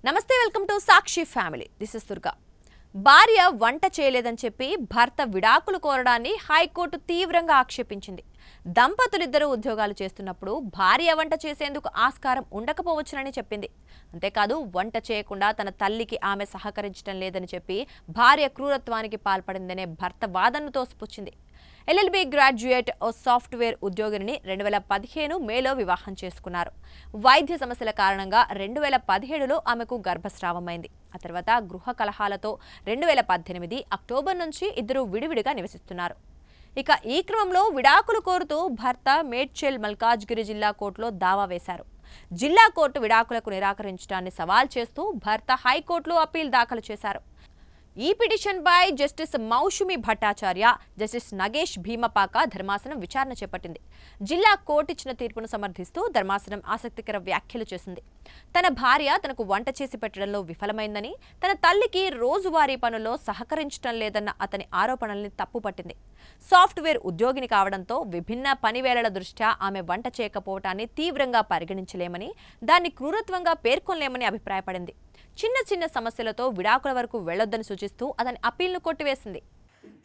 నమస్తే, welcome to Sakshi family. This is Durga. భార్య వంట చేయలేదని చెప్పి భర్త విడాకులు కోరడాన్ని హైకోర్టు తీవ్రంగా ఆక్షేపించింది. దంపతులిద్దరూ ఉద్యోగాలు చేస్తున్నప్పుడు భార్య వంట చేసేందుకు ఆస్కారం ఉండకపోవచ్చునని చెప్పింది. అంతేకాదు, వంట చేయకుండా తన తల్లికి ఆమె సహకరించడం లేదని చెప్పి భార్య క్రూరత్వానికి పాల్పడిందనే భర్త వాదనను తోసిపుచ్చింది. ఎల్ఎల్బీ గ్రాడ్యుయేట్ ఓ సాఫ్ట్వేర్ ఉద్యోగిని 2015 మేలో వివాహం చేసుకున్నారు. వైద్య సమస్యల కారణంగా 2017లో ఆమెకు గర్భస్రావమైంది. ఆ తర్వాత గృహ కలహాలతో 2018 అక్టోబర్ నుంచి ఇద్దరు విడివిడిగా నివసిస్తున్నారు. ఇక ఈ క్రమంలో విడాకులు కోరుతూ భర్త మేడ్చల్ మల్కాజ్గిరి జిల్లా కోర్టులో దావా వేశారు. జిల్లా కోర్టు విడాకులకు నిరాకరించడాన్ని సవాల్ చేస్తూ భర్త హైకోర్టులో అప్పీల్ దాఖలు చేశారు. ఈ పిటిషన్ పై జస్టిస్ మౌషుమి భట్టాచార్య, జస్టిస్ నగేష్ భీమపాక ధర్మాసనం విచారణ చేపట్టింది. జిల్లా కోర్టు ఇచ్చిన తీర్పును సమర్థిస్తూ ధర్మాసనం ఆసక్తికర వ్యాఖ్యలు చేసింది. తన భార్య తనకు వంట చేసి పెట్టడంలో విఫలమైందని, తన తల్లికి రోజువారీ పనుల్లో సహకరించడం లేదన్న అతని ఆరోపణల్ని తప్పుపట్టింది. సాఫ్ట్వేర్ ఉద్యోగిని కావడంతో విభిన్న పనివేళల దృష్ట్యా ఆమె వంట చేయకపోవటాన్ని తీవ్రంగా పరిగణించలేమని, దాన్ని క్రూరత్వంగా పేర్కొనలేమని అభిప్రాయపడింది. చిన్న చిన్న సమస్యలతో విడాకుల వరకు వెళ్లొద్దని సూచిస్తూ అతని అప్పీల్ను కొట్టివేసింది.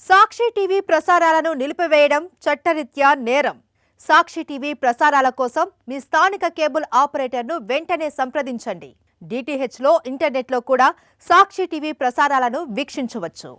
సాక్షి టీవీ ప్రసారాలను నిలిపివేయడం చట్టరీత్యా నేరం. సాక్షి టీవీ ప్రసారాల కోసం మీ స్థానిక కేబుల్ ఆపరేటర్ను వెంటనే సంప్రదించండి. DTHలో, ఇంటర్నెట్లో కూడా సాక్షి టీవీ ప్రసారాలను వీక్షించవచ్చు.